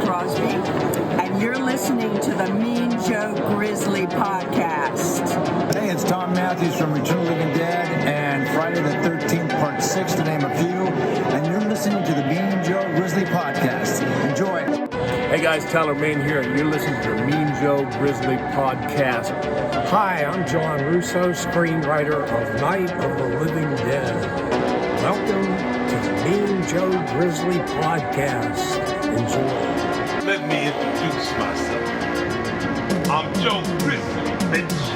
Crosby, and you're listening to the Mean Joe Grizzly Podcast. Hey, it's Tom Matthews from Return of the Living Dead and Friday the 13th, Part 6, to name a few, and you're listening to the Mean Joe Grizzly Podcast. Enjoy. Hey guys, Tyler Main here, and you're listening to the Mean Joe Grizzly Podcast. Hi, I'm John Russo, screenwriter of Night of the Living Dead. Welcome to the Mean Joe Grizzly Podcast. Enjoy. Let me introduce myself. I'm Joe Grizzly, bitch.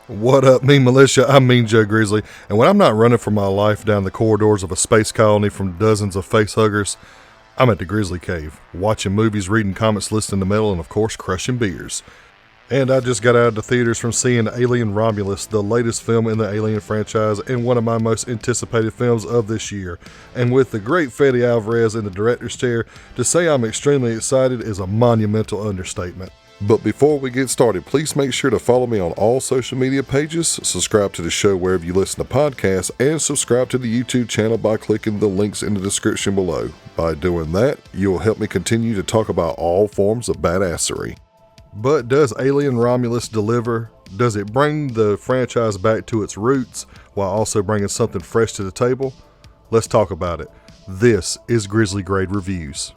What up, Mean Militia? I'm Mean Joe Grizzly, and when I'm not running for my life down the corridors of a space colony from dozens of facehuggers, I'm at the Grizzly Cave, watching movies, reading comics, listening to metal, and of course, crushing beers. And I just got out of the theaters from seeing Alien Romulus, the latest film in the Alien franchise, and one of my most anticipated films of this year. And with the great Fede Alvarez in the director's chair, to say I'm extremely excited is a monumental understatement. But before we get started, please make sure to follow me on all social media pages, subscribe to the show wherever you listen to podcasts, and subscribe to the YouTube channel by clicking the links in the description below. By doing that, you'll help me continue to talk about all forms of badassery. But does Alien Romulus deliver? Does it bring the franchise back to its roots while also bringing something fresh to the table? Let's talk about it. This is Grizzly Grade Reviews.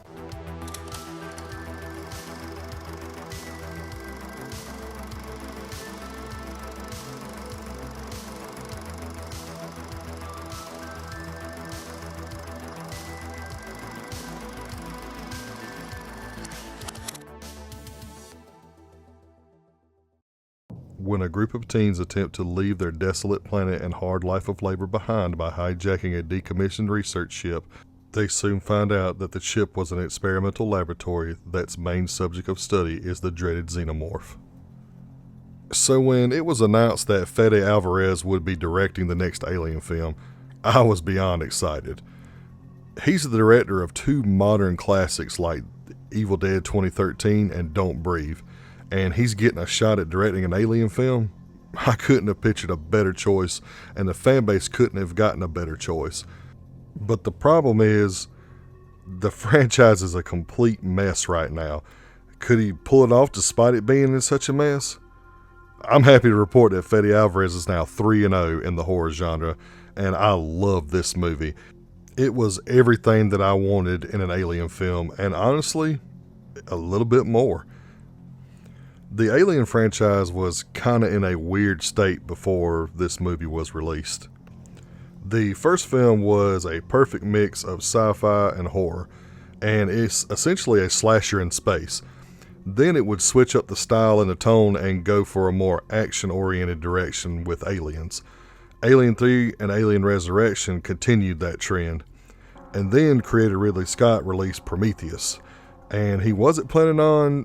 When a group of teens attempt to leave their desolate planet and hard life of labor behind by hijacking a decommissioned research ship, they soon find out that the ship was an experimental laboratory that's main subject of study is the dreaded xenomorph. So when it was announced that Fede Alvarez would be directing the next Alien film, I was beyond excited. He's the director of two modern classics like Evil Dead 2013 and Don't Breathe, and he's getting a shot at directing an Alien film. I couldn't have pictured a better choice, and the fan base couldn't have gotten a better choice. But the problem is, the franchise is a complete mess right now. Could he pull it off despite it being in such a mess? I'm happy to report that Fede Alvarez is now 3-0 in the horror genre, and I love this movie. It was everything that I wanted in an Alien film, and honestly, a little bit more. The Alien franchise was kind of in a weird state before this movie was released. The first film was a perfect mix of sci-fi and horror, and it's essentially a slasher in space. Then it would switch up the style and the tone and go for a more action-oriented direction with Aliens. Alien 3 and Alien Resurrection continued that trend. And then creator Ridley Scott released Prometheus, and he wasn't planning on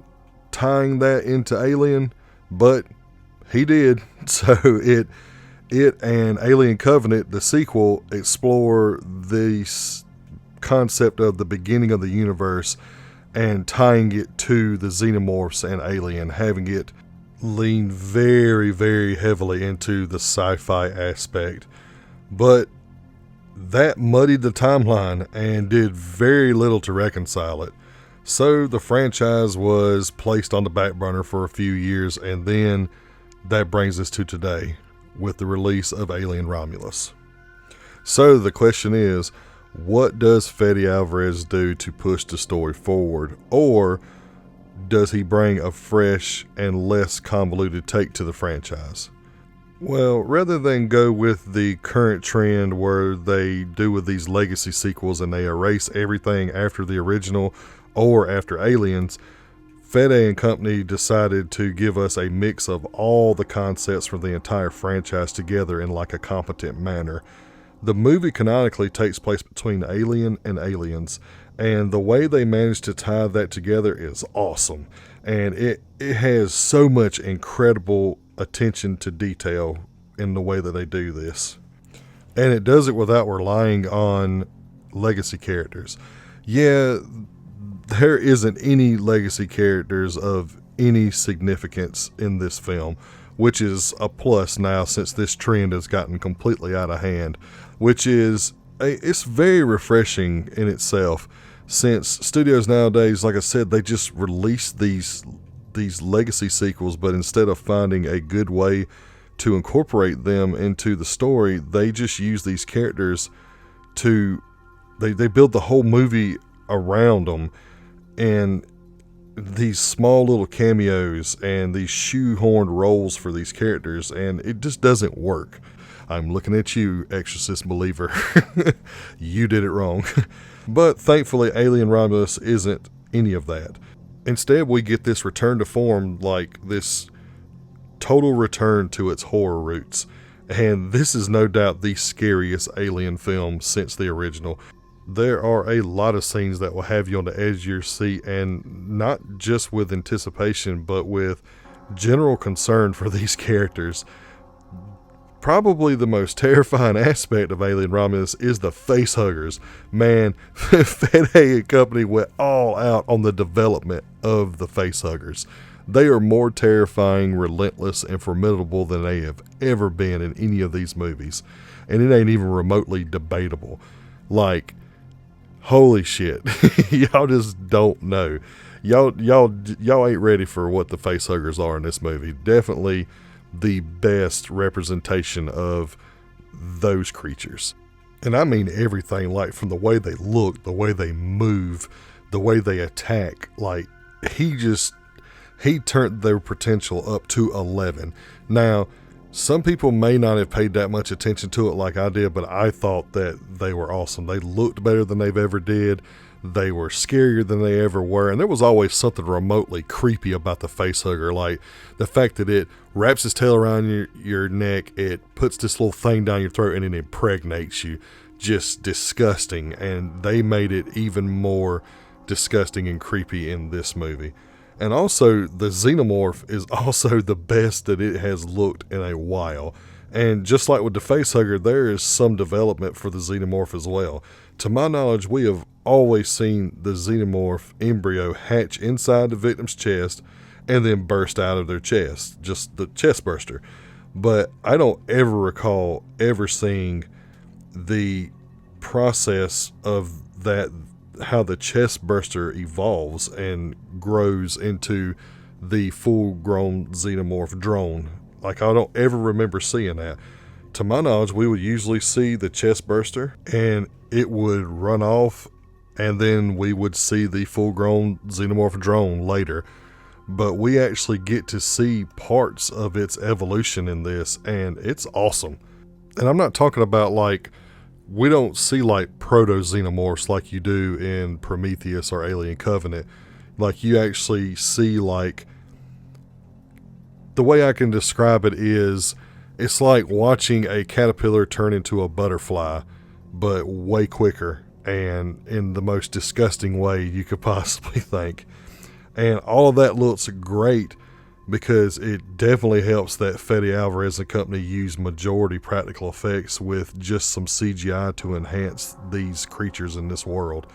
tying that into Alien, but he did. So it and Alien Covenant, the sequel, explore the concept of the beginning of the universe and tying it to the xenomorphs and Alien, having it lean very, very heavily into the sci-fi aspect. But that muddied the timeline and did very little to reconcile it. So the franchise was placed on the back burner for a few years, and then that brings us to today with the release of Alien Romulus. So the question is, what does Fede Alvarez do to push the story forward, or does he bring a fresh and less convoluted take to the franchise? Well, rather than go with the current trend where they do with these legacy sequels and they erase everything after the original or after Aliens, Fede and company decided to give us a mix of all the concepts from the entire franchise together in like a competent manner. The movie canonically takes place between Alien and Aliens, and the way they managed to tie that together is awesome. And it has so much incredible attention to detail in the way that they do this. And it does it without relying on legacy characters. yeah, there isn't any legacy characters of any significance in this film, which is a plus now since this trend has gotten completely out of hand, which is, it's very refreshing in itself, since studios nowadays, like I said, they just release these legacy sequels, but instead of finding a good way to incorporate them into the story, they just use these characters to, they build the whole movie around them, and these small little cameos and these shoehorned roles for these characters, and it just doesn't work. I'm looking at you, Exorcist believer. You did it wrong. But thankfully, Alien Romulus isn't any of that. Instead, we get this return to form, like this total return to its horror roots. And this is no doubt the scariest Alien film since the original. There are a lot of scenes that will have you on the edge of your seat, and not just with anticipation, but with general concern for these characters. Probably the most terrifying aspect of Alien Romulus is the facehuggers. Man, Fede and company went all out on the development of the facehuggers. They are more terrifying, relentless, and formidable than they have ever been in any of these movies. And it ain't even remotely debatable. Like, holy shit. Y'all just don't know. Y'all ain't ready for what the facehuggers are in this movie. Definitely the best representation of those creatures. And I mean everything, like from the way they look, the way they move, the way they attack. Like, he turned their potential up to 11. Now, some people may not have paid that much attention to it like I did, but I thought that they were awesome. They looked better than they've ever did. They were scarier than they ever were. And there was always something remotely creepy about the facehugger. Like the fact that it wraps its tail around your neck, it puts this little thing down your throat, and it impregnates you. Just disgusting. And they made it even more disgusting and creepy in this movie. And also, the xenomorph is also the best that it has looked in a while. And just like with the facehugger, there is some development for the xenomorph as well. To my knowledge, we have always seen the xenomorph embryo hatch inside the victim's chest and then burst out of their chest, just the chest burster. But I don't ever recall ever seeing the process of that, how the chest burster evolves and grows into the full-grown xenomorph drone. Like, I don't ever remember seeing that. To my knowledge, we would usually see the chest burster and it would run off, and then we would see the full-grown xenomorph drone later. But we actually get to see parts of its evolution in this, and it's awesome. And I'm not talking about, like, we don't see like proto-xenomorphs like you do in Prometheus or Alien Covenant. Like, you actually see, like, the way I can describe it is, it's like watching a caterpillar turn into a butterfly, but way quicker and in the most disgusting way you could possibly think. And all of that looks great because it definitely helps that Fede Alvarez and company use majority practical effects with just some CGI to enhance these creatures in this world,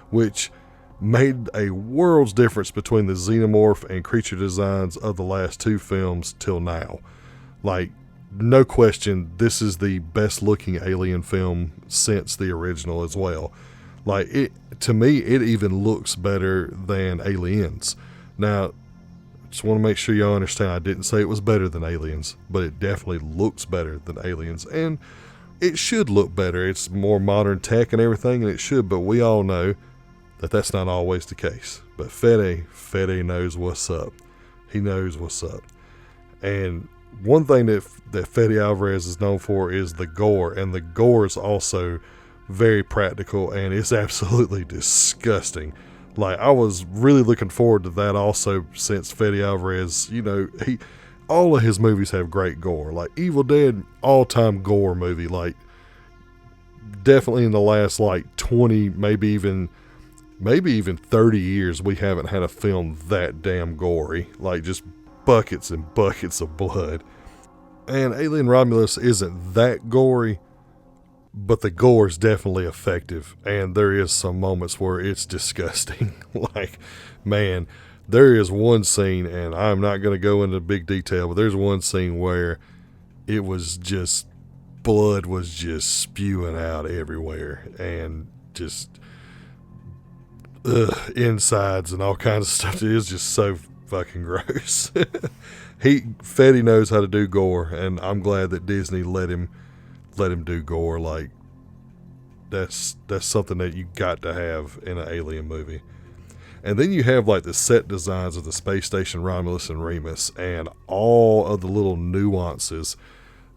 which made a world's difference between the xenomorph and creature designs of the last two films till now. Like, no question, this is the best looking Alien film since the original as well. Like, it, to me, it even looks better than Aliens. Now, just want to make sure y'all understand, I didn't say it was better than Aliens, but it definitely looks better than Aliens, and it should look better. It's more modern tech and everything, and it should, but we all know that that's not always the case. But Fede knows what's up. He knows what's up. And one thing that Fede Alvarez is known for is the gore, and the gore is also very practical, and it's absolutely disgusting. Like, I was really looking forward to that also, since Fede Alvarez, you know, all of his movies have great gore. Like Evil Dead, all-time gore movie. Like, definitely in the last like 20, maybe even 30 years, we haven't had a film that damn gory. Like, just buckets and buckets of blood. And Alien Romulus isn't that gory, but the gore is definitely effective, and there is some moments where it's disgusting. Like, man, there is one scene, and I'm not going to go into big detail, but there's one scene where it was just, blood was just spewing out everywhere, and just insides and all kinds of stuff. It is just so fucking gross. Fetty knows how to do gore, and I'm glad that Disney let him do gore. Like, that's something that you got to have in an alien movie. And then you have like the set designs of the space station Romulus and Remus, and all of the little nuances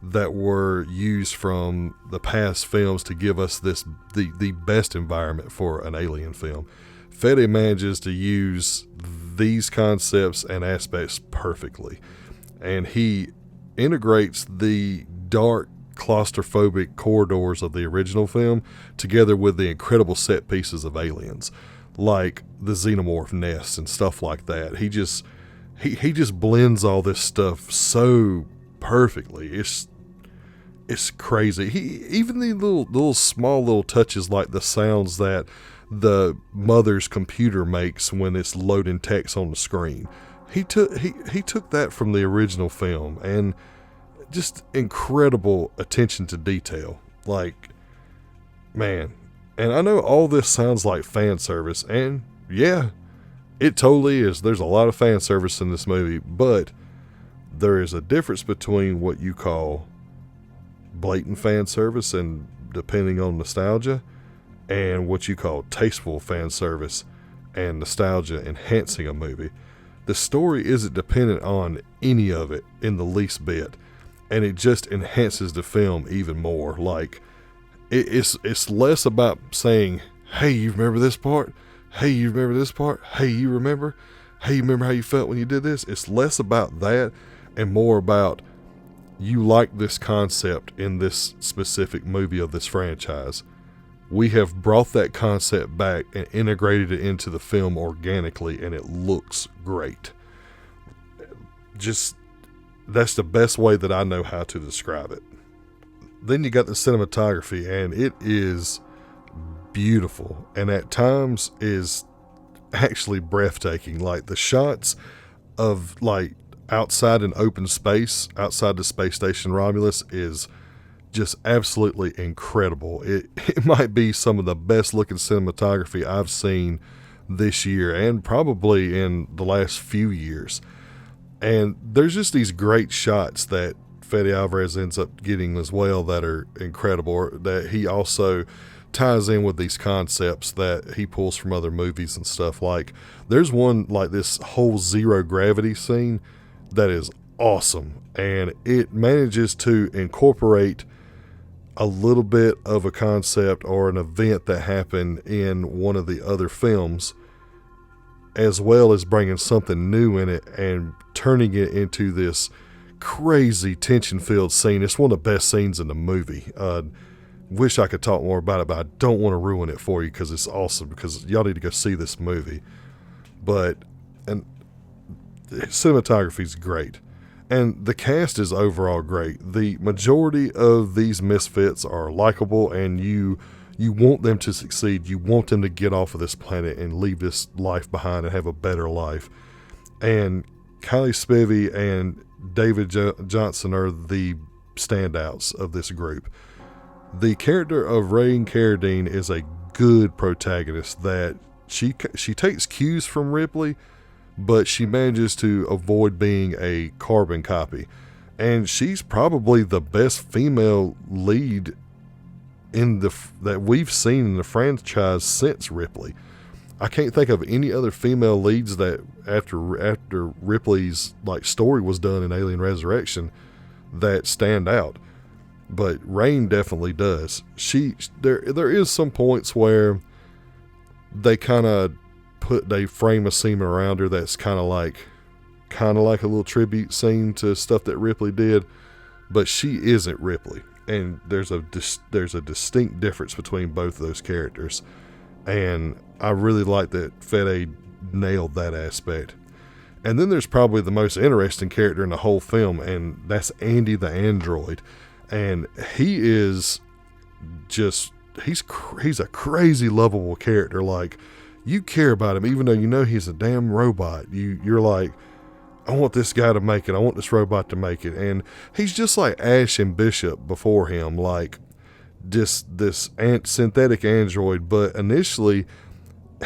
that were used from the past films to give us the best environment for an alien film. Fetty manages to use these concepts and aspects perfectly, and he integrates the dark, claustrophobic corridors of the original film together with the incredible set pieces of Aliens, like the xenomorph nests and stuff like that. He just blends all this stuff so perfectly. It's crazy. Even the little small little touches, like the sounds that the mother's computer makes when it's loading text on the screen. He took that from the original film, and just incredible attention to detail. Like, man. And I know all this sounds like fan service, and yeah, it totally is. There's a lot of fan service in this movie, but there is a difference between what you call blatant fan service, and depending on nostalgia, and what you call tasteful fan service and nostalgia enhancing a movie. The story isn't dependent on any of it in the least bit, and it just enhances the film even more. Like, it's less about saying, hey, you remember this part? Hey, you remember this part? Hey, you remember? Hey, you remember how you felt when you did this? It's less about that and more about, you like this concept in this specific movie of this franchise. We have brought that concept back and integrated it into the film organically, and it looks great. Just, that's the best way that I know how to describe it. Then you got the cinematography, and it is beautiful, and at times is actually breathtaking. Like, the shots of like outside an open space, outside the space station Romulus, is just absolutely incredible. It might be some of the best looking cinematography I've seen this year, and probably in the last few years. And there's just these great shots that Fede Alvarez ends up getting as well that are incredible, that he also ties in with these concepts that he pulls from other movies and stuff. Like, there's one, like this whole zero gravity scene that is awesome, and it manages to incorporate a little bit of a concept or an event that happened in one of the other films, as well as bringing something new in it and turning it into this crazy tension-filled scene. It's one of the best scenes in the movie. Wish I could talk more about it, but I don't want to ruin it for you because it's awesome, because y'all need to go see this movie. But, and the cinematography is great, and the cast is overall great. The majority of these misfits are likable, and you want them to succeed. You want them to get off of this planet and leave this life behind and have a better life. And Kylie Spivey and David Johnson are the standouts of this group. The character of Rain Carradine is a good protagonist, that she takes cues from Ripley, but she manages to avoid being a carbon copy. And she's probably the best female lead that we've seen in the franchise since Ripley. I can't think of any other female leads that after Ripley's like story was done in Alien Resurrection that stand out. But Rain definitely does. There is some points where they kind of frame a scene around her that's kind of like a little tribute scene to stuff that Ripley did, but she isn't Ripley, and there's a distinct difference between both of those characters, and I really like that Fede nailed that aspect. And then there's probably the most interesting character in the whole film, and that's Andy the android, and he is just, he's a crazy lovable character. Like, you care about him even though you know he's a damn robot. You're like, I want this guy to make it. I want this robot to make it. And he's just like Ash and Bishop before him, like just this synthetic android. But initially,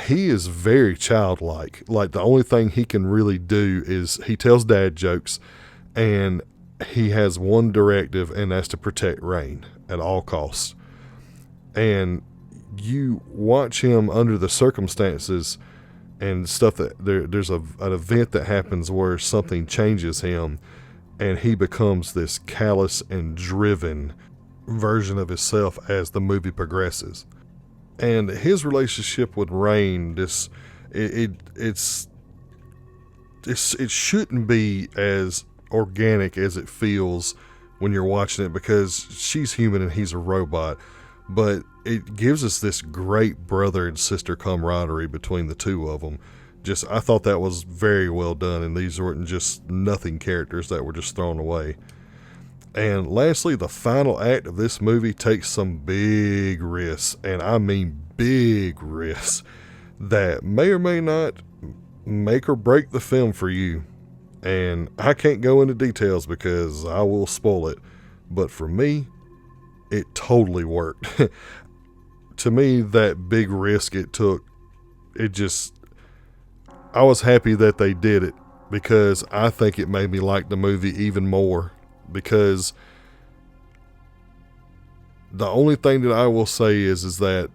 he is very childlike. Like, the only thing he can really do is he tells dad jokes, and he has one directive, and that's to protect Rain at all costs. And you watch him under the circumstances and stuff that there's an event that happens where something changes him, and he becomes this callous and driven version of himself as the movie progresses. And his relationship with Rain, it shouldn't be as organic as it feels when you're watching it, because she's human and he's a robot. But it gives us this great brother and sister camaraderie between the two of them. I thought that was very well done, and these weren't just nothing characters that were just thrown away. And lastly, the final act of this movie takes some big risks, and I mean big risks, that may or may not make or break the film for you. And I can't go into details because I will spoil it, but for me, it totally worked. To me, that big risk it took, I was happy that they did it, because I think it made me like the movie even more. Because the only thing that I will say is that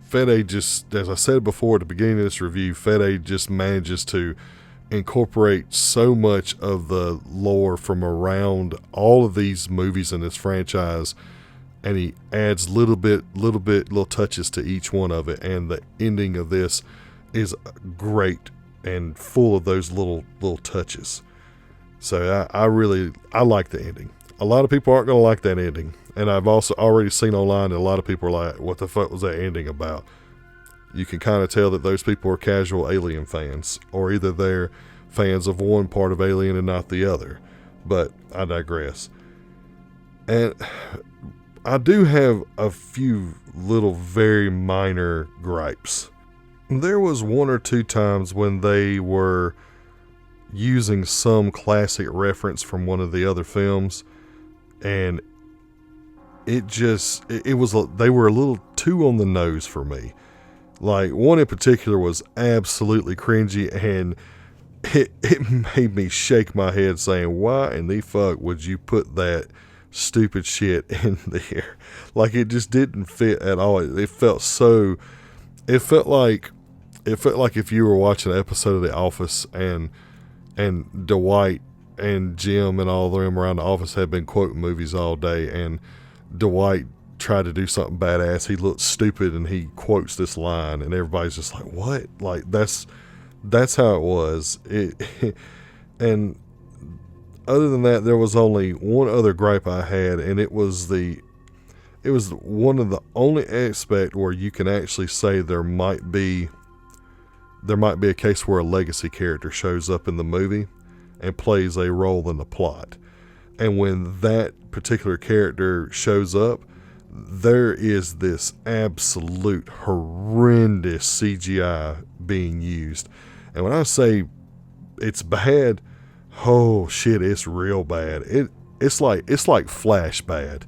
Fede just, as I said before at the beginning of this review, Fede just manages to incorporate so much of the lore from around all of these movies in this franchise, and he adds little touches to each one of it. And the ending of this is great and full of those little touches. So I like the ending. A lot of people aren't going to like that ending, and I've also already seen online that a lot of people are like, what the fuck was that ending about? You can kind of tell that those people are casual Alien fans, or either they're fans of one part of Alien and not the other. But I digress. And I do have a few little very minor gripes. There was one or two times when they were using some classic reference from one of the other films, and they were a little too on the nose for me. Like, one in particular was absolutely cringy, and it made me shake my head saying, why in the fuck would you put that stupid shit in there? Like, it just didn't fit at all. It felt like if you were watching an episode of The Office, and Dwight and Jim and all of them around the office had been quoting movies all day, and Dwight tried to do something badass. He looked stupid and he quotes this line, and everybody's just like, what? Like, that's how it was. And other than that, there was only one other gripe I had, and it was one of the only aspect where you can actually say there might be a case where a legacy character shows up in the movie and plays a role in the plot. And when that particular character shows up, there is this absolute horrendous CGI being used. And when I say it's bad, oh shit, it's real bad. It's like Flash bad.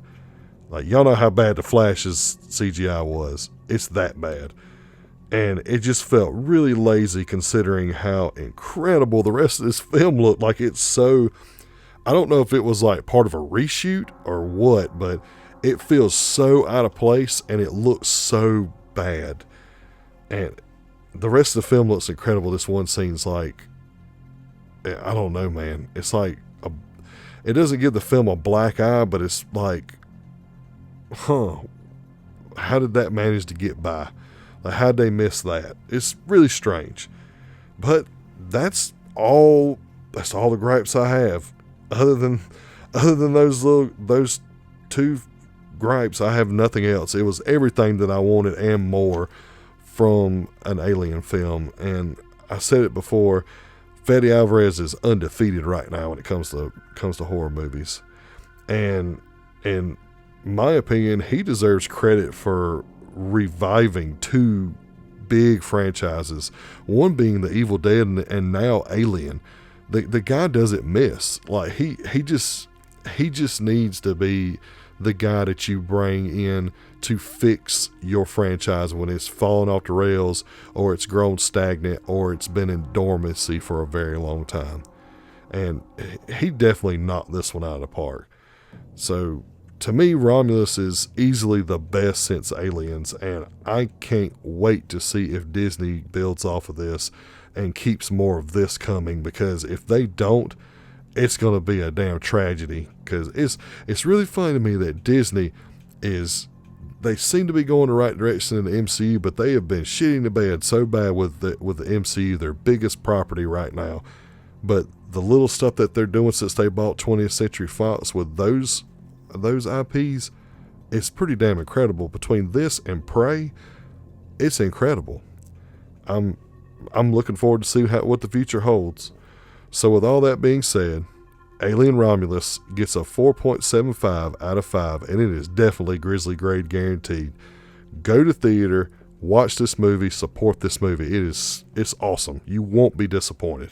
Like, y'all know how bad the Flash's CGI was. It's that bad. And it just felt really lazy considering how incredible the rest of this film looked. Like, it's so, I don't know if it was like part of a reshoot or what, but it feels so out of place and it looks so bad. And the rest of the film looks incredible. This one scene's like, I don't know, man. It's like, it doesn't give the film a black eye, but it's like, how did that manage to get by? Like, how'd they miss that? It's really strange. But that's all the gripes I have. Other than those two gripes, I have nothing else. It was everything that I wanted and more from an Alien film. And I said it before, Fede Alvarez is undefeated right now when it comes to horror movies. And my opinion, he deserves credit for reviving two big franchises, one being The Evil Dead and now Alien. The guy doesn't miss. Like he just needs to be the guy that you bring in to fix your franchise when it's fallen off the rails, or it's grown stagnant, or it's been in dormancy for a very long time. And he definitely knocked this one out of the park. So to me, Romulus is easily the best since Aliens, and I can't wait to see if Disney builds off of this and keeps more of this coming, because if they don't, it's going to be a damn tragedy. Because it's really funny to me that Disney they seem to be going the right direction in the MCU, but they have been shitting the bed so bad with the MCU, their biggest property right now. But the little stuff that they're doing since they bought 20th Century Fox with those IPs, it's pretty damn incredible. Between this and Prey, it's incredible. I'm looking forward to see what the future holds. So with all that being said, Alien Romulus gets a 4.75 out of 5, and it is definitely Grizzly grade guaranteed. Go to theater, watch this movie, support this movie. It's awesome. You won't be disappointed.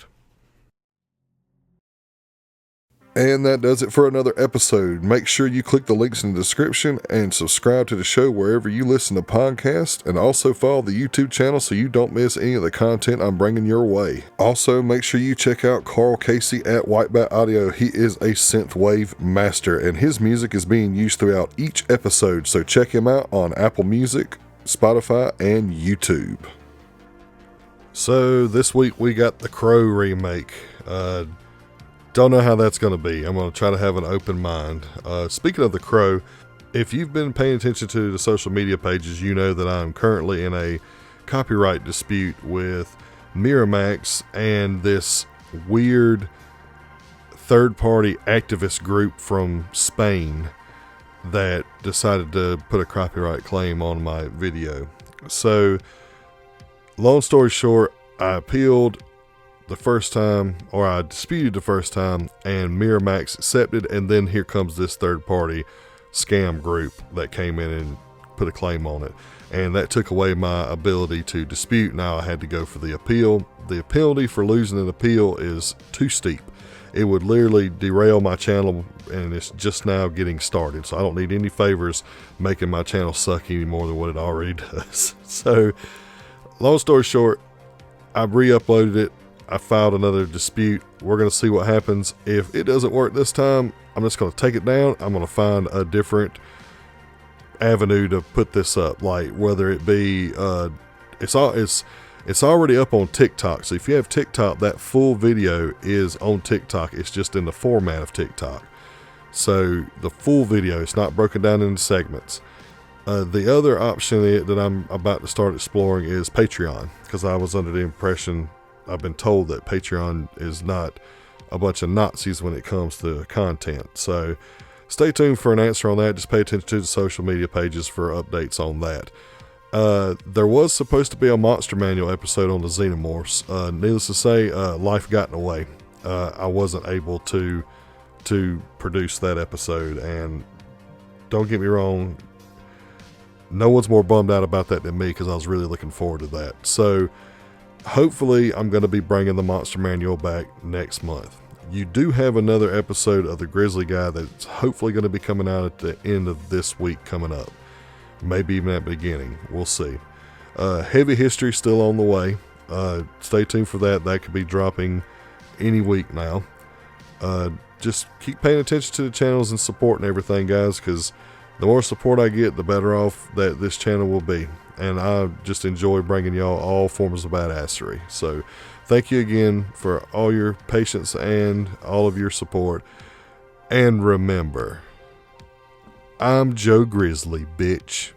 And that does it for another episode. Make sure you click the links in the description and subscribe to the show wherever you listen to podcasts, and also follow the YouTube channel so you don't miss any of the content I'm bringing your way. Also, make sure you check out Carl Casey at Whitebat Audio. He is a synthwave master, and his music is being used throughout each episode, so check him out on Apple Music, Spotify, and YouTube. So this week we got the Crow remake. Don't know how that's going to be. I'm going to try to have an open mind. Speaking of The Crow, if you've been paying attention to the social media pages, you know that I'm currently in a copyright dispute with Miramax and this weird third-party activist group from Spain that decided to put a copyright claim on my video. So, long story short, I appealed the first time, or I disputed the first time, and Miramax accepted, and then here comes this third-party scam group that came in and put a claim on it, and that took away my ability to dispute. Now I had to go for the appeal. The penalty for losing an appeal is too steep. It would literally derail my channel, and it's just now getting started, so I don't need any favors making my channel suck any more than what it already does. So, long story short, I re-uploaded it. I filed another dispute. We're going to see what happens. If it doesn't work this time, I'm just going to take it down. I'm going to find a different avenue to put this up, like whether it be it's already up on TikTok. So if you have TikTok, that full video is on TikTok. It's just in the format of TikTok. So the full video, it's not broken down into segments. The other option that I'm about to start exploring is Patreon, because I was under the impression, I've been told that Patreon is not a bunch of Nazis when it comes to content. So stay tuned for an answer on that. Just pay attention to the social media pages for updates on that. There was supposed to be a Monster Manual episode on the Xenomorphs. Needless to say, life got in the way. I wasn't able to produce that episode, and don't get me wrong, no one's more bummed out about that than me, because I was really looking forward to that. So hopefully I'm going to be bringing the Monster Manual back next month. You do have another episode of the Grizzly Guy that's hopefully going to be coming out at the end of this week coming up. Maybe even at the beginning. We'll see. Heavy History still on the way. Stay tuned for that. That could be dropping any week now. Just keep paying attention to the channels and supporting everything, guys, because the more support I get, the better off that this channel will be. And I just enjoy bringing y'all all forms of badassery. So thank you again for all your patience and all of your support. And remember, I'm Joe Grizzly, bitch.